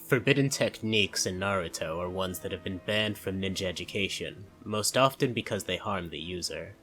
Forbidden techniques in Naruto are ones that have been banned from ninja education, most often because they harm the user.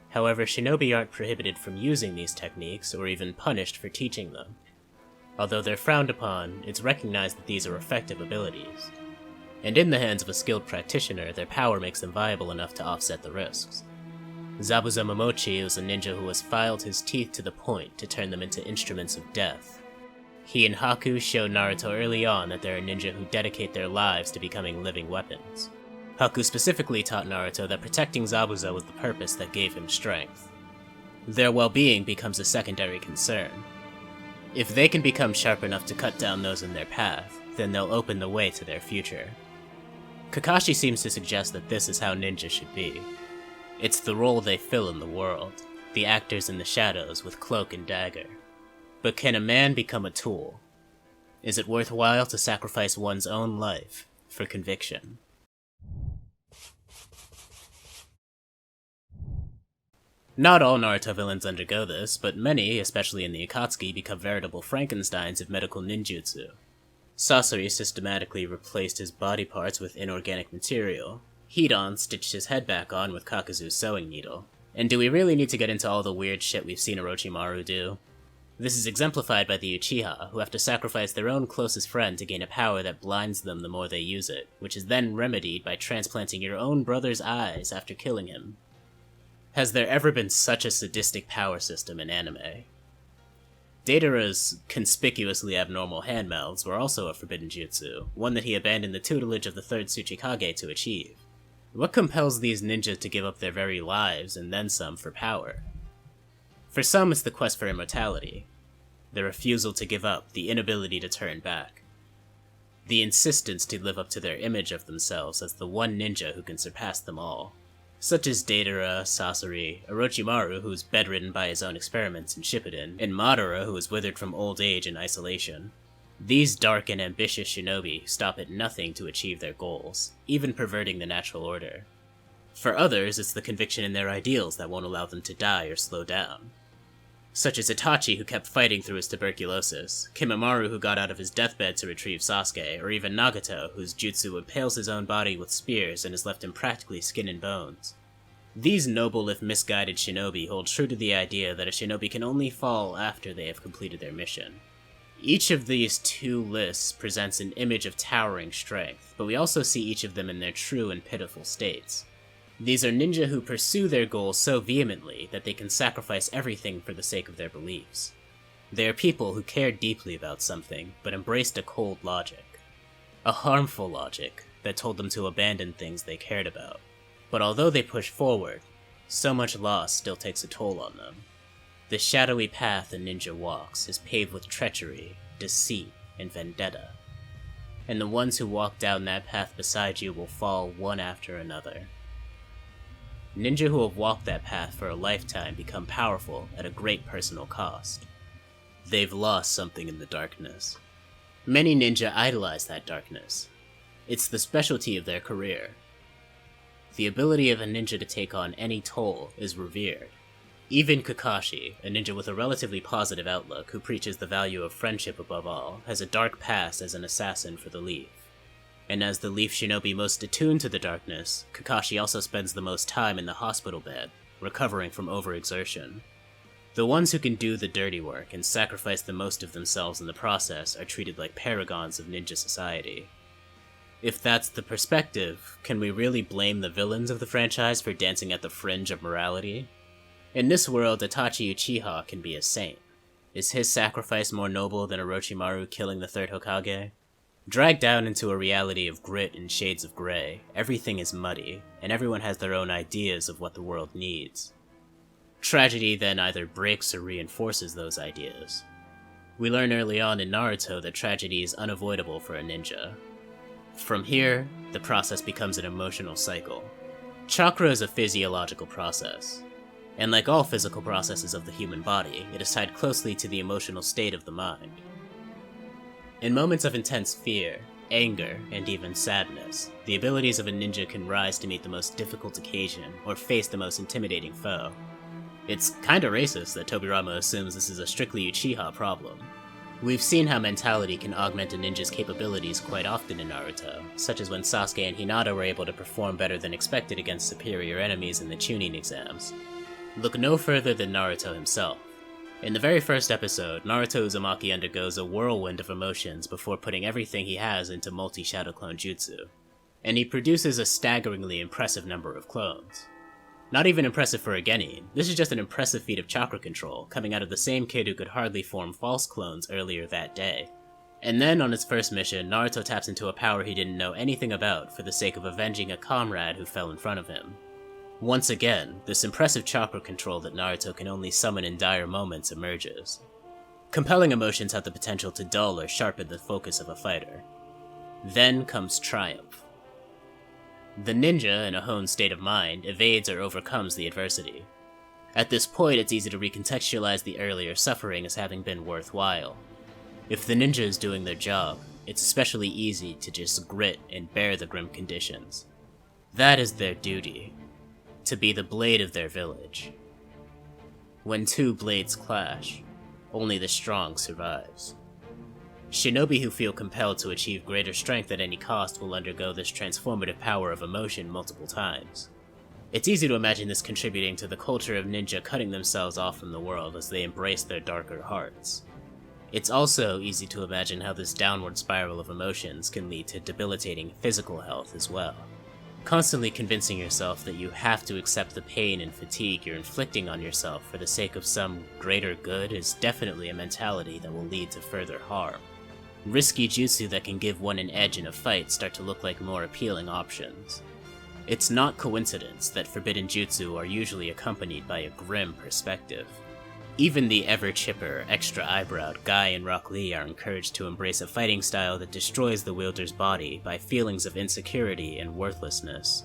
However, shinobi aren't prohibited from using these techniques or even punished for teaching them. Although they're frowned upon, it's recognized that these are effective abilities. And in the hands of a skilled practitioner, their power makes them viable enough to offset the risks. Zabuza Momochi was a ninja who has filed his teeth to the point to turn them into instruments of death. He and Haku show Naruto early on that there are ninja who dedicate their lives to becoming living weapons. Haku specifically taught Naruto that protecting Zabuza was the purpose that gave him strength. Their well-being becomes a secondary concern. If they can become sharp enough to cut down those in their path, then they'll open the way to their future. Kakashi seems to suggest that this is how ninja should be. It's the role they fill in the world, the actors in the shadows with cloak and dagger. But can a man become a tool? Is it worthwhile to sacrifice one's own life for conviction? Not all Naruto villains undergo this, but many, especially in the Akatsuki, become veritable Frankensteins of medical ninjutsu. Sasori systematically replaced his body parts with inorganic material. Hidan stitched his head back on with Kakuzu's sewing needle. And do we really need to get into all the weird shit we've seen Orochimaru do? This is exemplified by the Uchiha, who have to sacrifice their own closest friend to gain a power that blinds them the more they use it, which is then remedied by transplanting your own brother's eyes after killing him. Has there ever been such a sadistic power system in anime? Deidara's conspicuously abnormal hand mouths were also a forbidden jutsu, one that he abandoned the tutelage of the third Tsuchikage to achieve. What compels these ninjas to give up their very lives, and then some, for power? For some, it's the quest for immortality, the refusal to give up, the inability to turn back, the insistence to live up to their image of themselves as the one ninja who can surpass them all, such as Deidara, Sasori, Orochimaru, who is bedridden by his own experiments in Shippuden, and Madara, who is withered from old age and isolation. These dark and ambitious shinobi stop at nothing to achieve their goals, even perverting the natural order. For others, it's the conviction in their ideals that won't allow them to die or slow down. Such as Itachi, who kept fighting through his tuberculosis, Kimimaro, who got out of his deathbed to retrieve Sasuke, or even Nagato, whose jutsu impales his own body with spears and has left him practically skin and bones. These noble if misguided shinobi hold true to the idea that a shinobi can only fall after they have completed their mission. Each of these two lists presents an image of towering strength, but we also see each of them in their true and pitiful states. These are ninja who pursue their goals so vehemently that they can sacrifice everything for the sake of their beliefs. They are people who cared deeply about something, but embraced a cold logic. A harmful logic that told them to abandon things they cared about. But although they push forward, so much loss still takes a toll on them. The shadowy path a ninja walks is paved with treachery, deceit, and vendetta. And the ones who walk down that path beside you will fall one after another. Ninja who have walked that path for a lifetime become powerful at a great personal cost. They've lost something in the darkness. Many ninja idolize that darkness. It's the specialty of their career. The ability of a ninja to take on any toll is revered. Even Kakashi, a ninja with a relatively positive outlook who preaches the value of friendship above all, has a dark past as an assassin for the Leaf. And as the Leaf shinobi most attuned to the darkness, Kakashi also spends the most time in the hospital bed, recovering from overexertion. The ones who can do the dirty work and sacrifice the most of themselves in the process are treated like paragons of ninja society. If that's the perspective, can we really blame the villains of the franchise for dancing at the fringe of morality? In this world, Itachi Uchiha can be a saint. Is his sacrifice more noble than Orochimaru killing the third Hokage? Dragged down into a reality of grit and shades of gray, everything is muddy, and everyone has their own ideas of what the world needs. Tragedy then either breaks or reinforces those ideas. We learn early on in Naruto that tragedy is unavoidable for a ninja. From here, the process becomes an emotional cycle. Chakra is a physiological process, and like all physical processes of the human body, it is tied closely to the emotional state of the mind. In moments of intense fear, anger, and even sadness, the abilities of a ninja can rise to meet the most difficult occasion or face the most intimidating foe. It's kinda racist that Tobirama assumes this is a strictly Uchiha problem. We've seen how mentality can augment a ninja's capabilities quite often in Naruto, such as when Sasuke and Hinata were able to perform better than expected against superior enemies in the Chunin exams. Look no further than Naruto himself. In the very first episode, Naruto Uzumaki undergoes a whirlwind of emotions before putting everything he has into multi-shadow clone jutsu, and he produces a staggeringly impressive number of clones. Not even impressive for a genin, this is just an impressive feat of chakra control, coming out of the same kid who could hardly form false clones earlier that day. And then, on his first mission, Naruto taps into a power he didn't know anything about for the sake of avenging a comrade who fell in front of him. Once again, this impressive chakra control that Naruto can only summon in dire moments emerges. Compelling emotions have the potential to dull or sharpen the focus of a fighter. Then comes triumph. The ninja, in a honed state of mind, evades or overcomes the adversity. At this point, it's easy to recontextualize the earlier suffering as having been worthwhile. If the ninja is doing their job, it's especially easy to just grit and bear the grim conditions. That is their duty, to be the blade of their village. When two blades clash, only the strong survives. Shinobi who feel compelled to achieve greater strength at any cost will undergo this transformative power of emotion multiple times. It's easy to imagine this contributing to the culture of ninja cutting themselves off from the world as they embrace their darker hearts. It's also easy to imagine how this downward spiral of emotions can lead to debilitating physical health as well. Constantly convincing yourself that you have to accept the pain and fatigue you're inflicting on yourself for the sake of some greater good is definitely a mentality that will lead to further harm. Risky jutsu that can give one an edge in a fight start to look like more appealing options. It's not coincidence that forbidden jutsu are usually accompanied by a grim perspective. Even the ever-chipper, extra-eyebrowed Guy and Rock Lee are encouraged to embrace a fighting style that destroys the wielder's body by feelings of insecurity and worthlessness.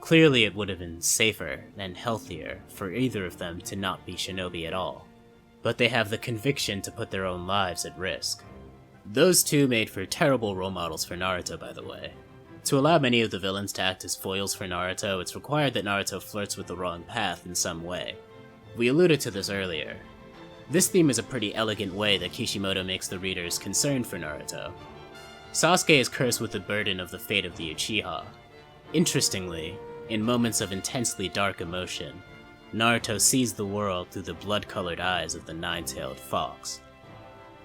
Clearly it would have been safer and healthier for either of them to not be shinobi at all, but they have the conviction to put their own lives at risk. Those two made for terrible role models for Naruto, by the way. To allow many of the villains to act as foils for Naruto, it's required that Naruto flirts with the wrong path in some way. We alluded to this earlier. This theme is a pretty elegant way that Kishimoto makes the readers concerned for Naruto. Sasuke is cursed with the burden of the fate of the Uchiha. Interestingly, in moments of intensely dark emotion, Naruto sees the world through the blood-colored eyes of the nine-tailed fox.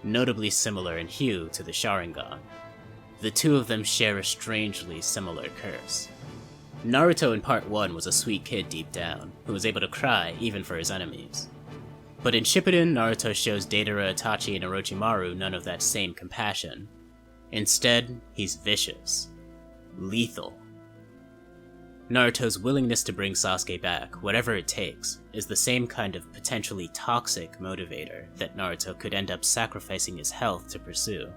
Notably similar in hue to the Sharingan. The two of them share a strangely similar curse. Naruto in Part 1 was a sweet kid deep down, who was able to cry even for his enemies. But in Shippuden, Naruto shows Deidara, Itachi, and Orochimaru none of that same compassion. Instead, he's vicious. Lethal. Naruto's willingness to bring Sasuke back, whatever it takes, is the same kind of potentially toxic motivator that Naruto could end up sacrificing his health to pursue.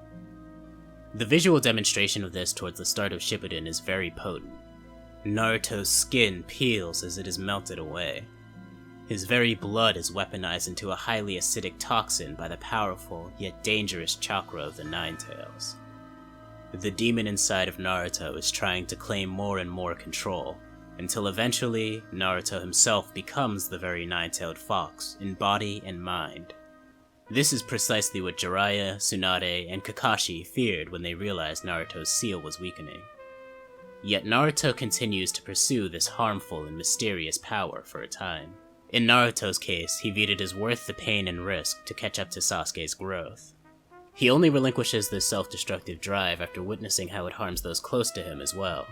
The visual demonstration of this towards the start of Shippuden is very potent. Naruto's skin peels as it is melted away. His very blood is weaponized into a highly acidic toxin by the powerful yet dangerous chakra of the Nine Tails. The demon inside of Naruto is trying to claim more and more control, until eventually Naruto himself becomes the very nine-tailed fox in body and mind. This is precisely what Jiraiya, Tsunade, and Kakashi feared when they realized Naruto's seal was weakening. Yet Naruto continues to pursue this harmful and mysterious power for a time. In Naruto's case, he viewed it as worth the pain and risk to catch up to Sasuke's growth. He only relinquishes this self-destructive drive after witnessing how it harms those close to him as well.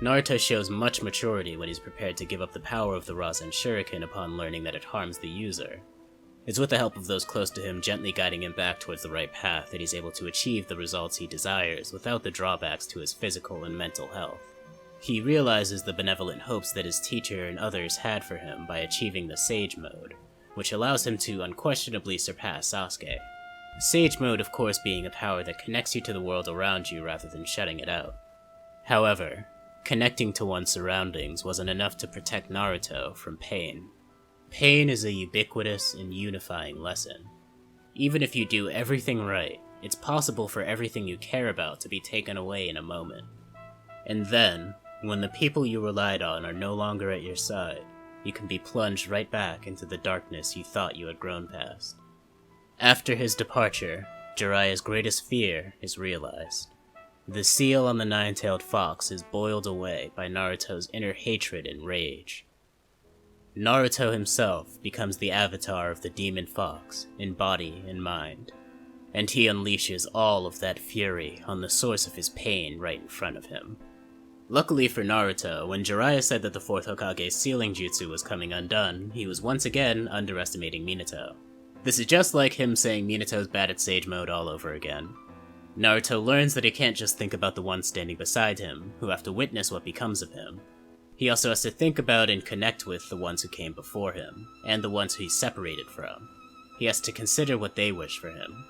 Naruto shows much maturity when he's prepared to give up the power of the Rasen Shuriken upon learning that it harms the user. It's with the help of those close to him gently guiding him back towards the right path that he's able to achieve the results he desires without the drawbacks to his physical and mental health. He realizes the benevolent hopes that his teacher and others had for him by achieving the Sage Mode, which allows him to unquestionably surpass Sasuke. Sage Mode, of course, being a power that connects you to the world around you rather than shutting it out. However, connecting to one's surroundings wasn't enough to protect Naruto from pain. Pain is a ubiquitous and unifying lesson. Even if you do everything right, it's possible for everything you care about to be taken away in a moment. And then, when the people you relied on are no longer at your side, you can be plunged right back into the darkness you thought you had grown past. After his departure, Jiraiya's greatest fear is realized. The seal on the nine-tailed fox is boiled away by Naruto's inner hatred and rage. Naruto himself becomes the avatar of the demon fox in body and mind, and he unleashes all of that fury on the source of his pain right in front of him. Luckily for Naruto, when Jiraiya said that the 4th Hokage's sealing jutsu was coming undone, he was once again underestimating Minato. This is just like him saying Minato's bad at Sage Mode all over again. Naruto learns that he can't just think about the ones standing beside him, who have to witness what becomes of him. He also has to think about and connect with the ones who came before him, and the ones who he's separated from. He has to consider what they wish for him.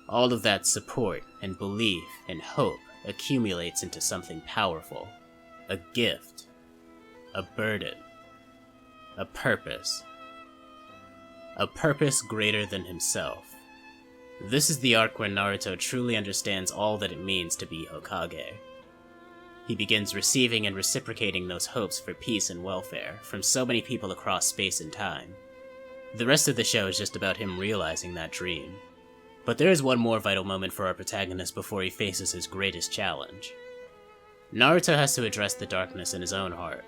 All of that support and belief and hope accumulates into something powerful. A gift. A burden. A purpose. A purpose greater than himself. This is the arc where Naruto truly understands all that it means to be Hokage. He begins receiving and reciprocating those hopes for peace and welfare from so many people across space and time. The rest of the show is just about him realizing that dream. But there is one more vital moment for our protagonist before he faces his greatest challenge. Naruto has to address the darkness in his own heart.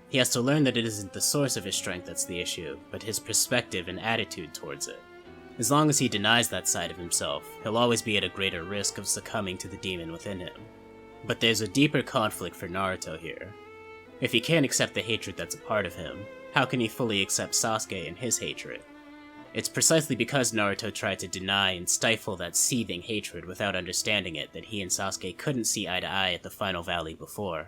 He has to learn that it isn't the source of his strength that's the issue, but his perspective and attitude towards it. As long as he denies that side of himself, he'll always be at a greater risk of succumbing to the demon within him. But there's a deeper conflict for Naruto here. If he can't accept the hatred that's a part of him, how can he fully accept Sasuke and his hatred? It's precisely because Naruto tried to deny and stifle that seething hatred without understanding it that he and Sasuke couldn't see eye to eye at the final valley before.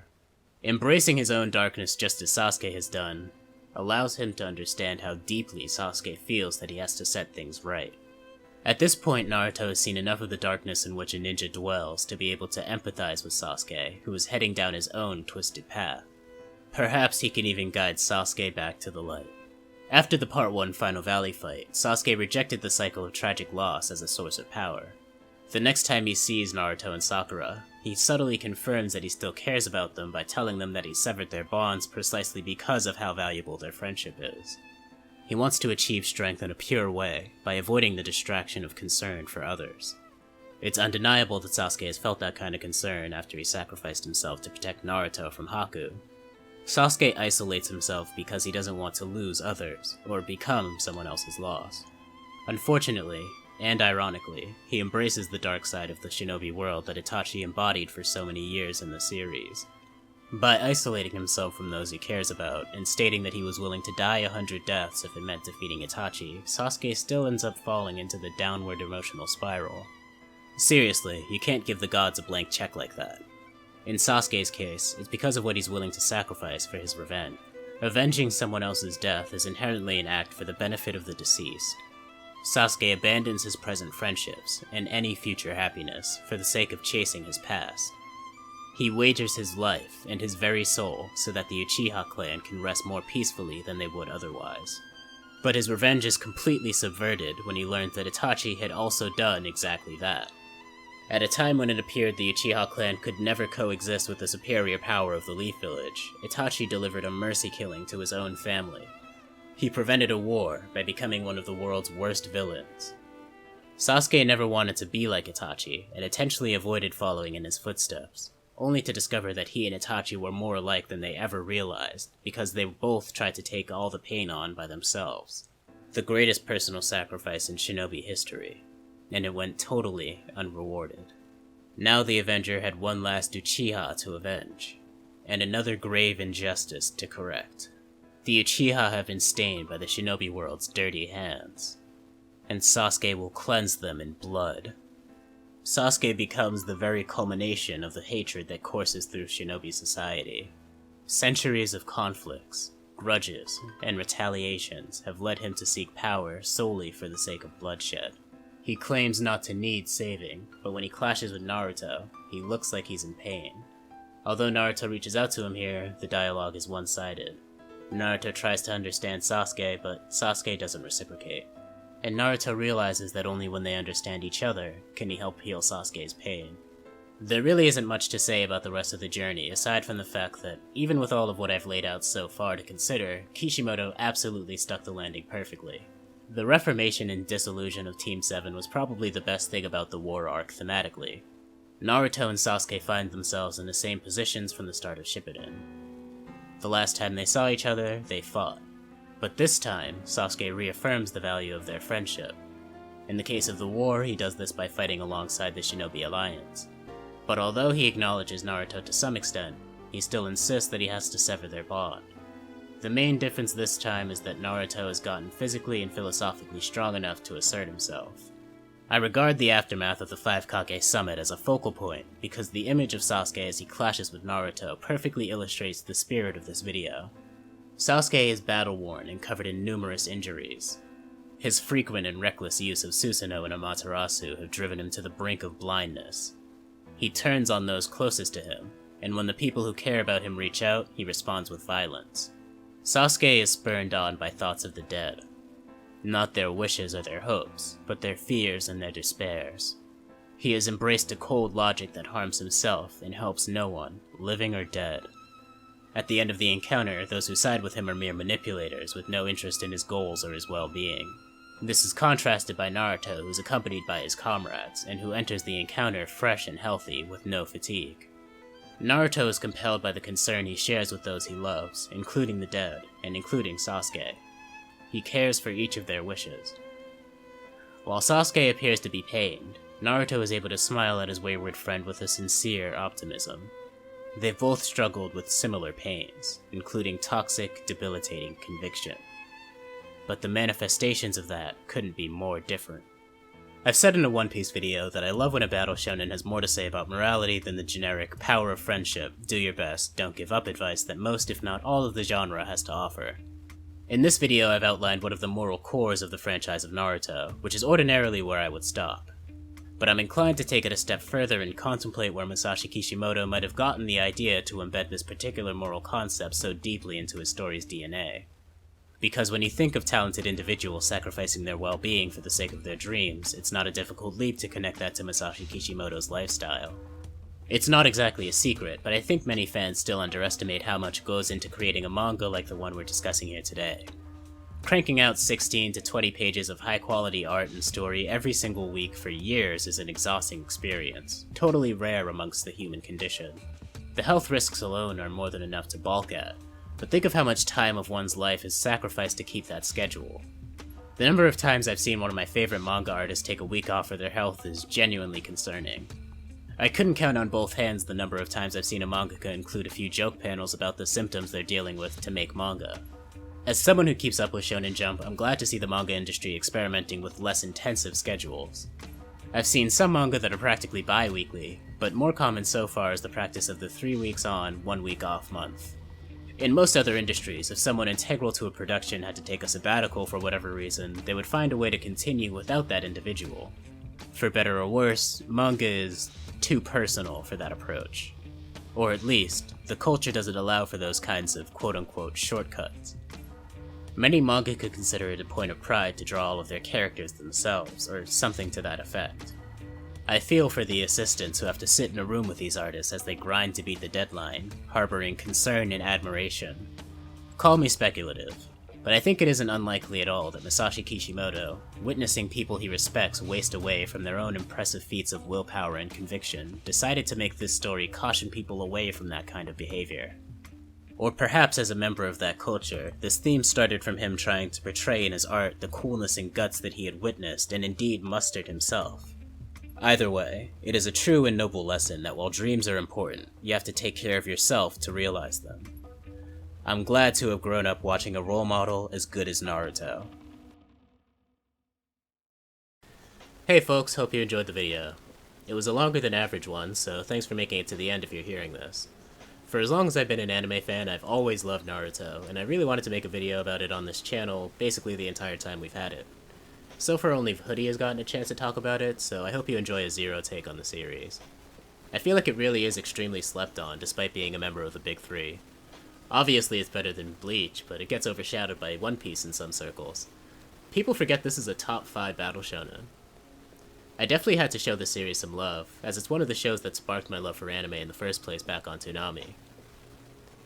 Embracing his own darkness just as Sasuke has done, allows him to understand how deeply Sasuke feels that he has to set things right. At this point, Naruto has seen enough of the darkness in which a ninja dwells to be able to empathize with Sasuke, who is heading down his own twisted path. Perhaps he can even guide Sasuke back to the light. After the Part 1 Final Valley fight, Sasuke rejected the cycle of tragic loss as a source of power. The next time he sees Naruto and Sakura, he subtly confirms that he still cares about them by telling them that he severed their bonds precisely because of how valuable their friendship is. He wants to achieve strength in a pure way, by avoiding the distraction of concern for others. It's undeniable that Sasuke has felt that kind of concern after he sacrificed himself to protect Naruto from Haku. Sasuke isolates himself because he doesn't want to lose others, or become someone else's loss. Unfortunately, and ironically, he embraces the dark side of the shinobi world that Itachi embodied for so many years in the series. By isolating himself from those he cares about, and stating that he was willing to die 100 deaths if it meant defeating Itachi, Sasuke still ends up falling into the downward emotional spiral. Seriously, you can't give the gods a blank check like that. In Sasuke's case, it's because of what he's willing to sacrifice for his revenge. Avenging someone else's death is inherently an act for the benefit of the deceased. Sasuke abandons his present friendships, and any future happiness, for the sake of chasing his past. He wagers his life and his very soul so that the Uchiha clan can rest more peacefully than they would otherwise. But his revenge is completely subverted when he learns that Itachi had also done exactly that. At a time when it appeared the Uchiha clan could never coexist with the superior power of the Leaf Village, Itachi delivered a mercy killing to his own family. He prevented a war by becoming one of the world's worst villains. Sasuke never wanted to be like Itachi, and intentionally avoided following in his footsteps, only to discover that he and Itachi were more alike than they ever realized, because they both tried to take all the pain on by themselves. The greatest personal sacrifice in shinobi history, and it went totally unrewarded. Now the Avenger had one last Uchiha to avenge, and another grave injustice to correct. The Uchiha have been stained by the shinobi world's dirty hands, and Sasuke will cleanse them in blood. Sasuke becomes the very culmination of the hatred that courses through shinobi society. Centuries of conflicts, grudges, and retaliations have led him to seek power solely for the sake of bloodshed. He claims not to need saving, but when he clashes with Naruto, he looks like he's in pain. Although Naruto reaches out to him here, the dialogue is one-sided. Naruto tries to understand Sasuke, but Sasuke doesn't reciprocate. And Naruto realizes that only when they understand each other can he help heal Sasuke's pain. There really isn't much to say about the rest of the journey, aside from the fact that, even with all of what I've laid out so far to consider, Kishimoto absolutely stuck the landing perfectly. The reformation and dissolution of Team 7 was probably the best thing about the war arc thematically. Naruto and Sasuke find themselves in the same positions from the start of Shippuden. The last time they saw each other, they fought. But this time, Sasuke reaffirms the value of their friendship. In the case of the war, he does this by fighting alongside the Shinobi Alliance. But although he acknowledges Naruto to some extent, he still insists that he has to sever their bond. The main difference this time is that Naruto has gotten physically and philosophically strong enough to assert himself. I regard the aftermath of the 5 Kage summit as a focal point, because the image of Sasuke as he clashes with Naruto perfectly illustrates the spirit of this video. Sasuke is battle-worn and covered in numerous injuries. His frequent and reckless use of Susanoo and Amaterasu have driven him to the brink of blindness. He turns on those closest to him, and when the people who care about him reach out, he responds with violence. Sasuke is spurned on by thoughts of the dead. Not their wishes or their hopes, but their fears and their despairs. He has embraced a cold logic that harms himself and helps no one, living or dead. At the end of the encounter, those who side with him are mere manipulators with no interest in his goals or his well-being. This is contrasted by Naruto, who is accompanied by his comrades, and who enters the encounter fresh and healthy with no fatigue. Naruto is compelled by the concern he shares with those he loves, including the dead, and including Sasuke. He cares for each of their wishes. While Sasuke appears to be pained, Naruto is able to smile at his wayward friend with a sincere optimism. They've both struggled with similar pains, including toxic, debilitating conviction. But the manifestations of that couldn't be more different. I've said in a One Piece video that I love when a battle shonen has more to say about morality than the generic power of friendship, do your best, don't give up advice that most if not all of the genre has to offer. In this video I've outlined one of the moral cores of the franchise of Naruto, which is ordinarily where I would stop. But I'm inclined to take it a step further and contemplate where Masashi Kishimoto might have gotten the idea to embed this particular moral concept so deeply into his story's DNA. Because when you think of talented individuals sacrificing their well-being for the sake of their dreams, it's not a difficult leap to connect that to Masashi Kishimoto's lifestyle. It's not exactly a secret, but I think many fans still underestimate how much goes into creating a manga like the one we're discussing here today. Cranking out 16 to 20 pages of high-quality art and story every single week for years is an exhausting experience, totally rare amongst the human condition. The health risks alone are more than enough to balk at, but think of how much time of one's life is sacrificed to keep that schedule. The number of times I've seen one of my favorite manga artists take a week off for their health is genuinely concerning. I couldn't count on both hands the number of times I've seen a mangaka include a few joke panels about the symptoms they're dealing with to make manga. As someone who keeps up with Shonen Jump, I'm glad to see the manga industry experimenting with less intensive schedules. I've seen some manga that are practically bi-weekly, but more common so far is the practice of the 3 weeks on, 1 week off month. In most other industries, if someone integral to a production had to take a sabbatical for whatever reason, they would find a way to continue without that individual. For better or worse, manga is too personal for that approach. Or at least, the culture doesn't allow for those kinds of quote-unquote shortcuts. Many manga could consider it a point of pride to draw all of their characters themselves, or something to that effect. I feel for the assistants who have to sit in a room with these artists as they grind to beat the deadline, harboring concern and admiration. Call me speculative, but I think it isn't unlikely at all that Masashi Kishimoto, witnessing people he respects waste away from their own impressive feats of willpower and conviction, decided to make this story caution people away from that kind of behavior. Or perhaps as a member of that culture, this theme started from him trying to portray in his art the coolness and guts that he had witnessed and indeed mustered himself. Either way, it is a true and noble lesson that while dreams are important, you have to take care of yourself to realize them. I'm glad to have grown up watching a role model as good as Naruto. Hey folks, hope you enjoyed the video. It was a longer than average one, so thanks for making it to the end if you're hearing this. For as long as I've been an anime fan, I've always loved Naruto, and I really wanted to make a video about it on this channel basically the entire time we've had it. So far only Hoodie has gotten a chance to talk about it, so I hope you enjoy a zero take on the series. I feel like it really is extremely slept on, despite being a member of the big three. Obviously it's better than Bleach, but it gets overshadowed by One Piece in some circles. People forget this is a top 5 battle shonen. I definitely had to show this series some love, as it's one of the shows that sparked my love for anime in the first place back on Toonami.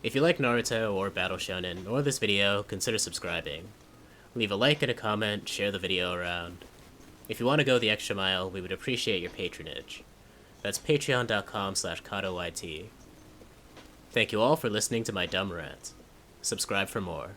If you like Naruto or battle shonen, or this video, consider subscribing. Leave a like and a comment, share the video around. If you want to go the extra mile, we would appreciate your patronage. That's patreon.com/KatoYT. Thank you all for listening to my dumb rant. Subscribe for more.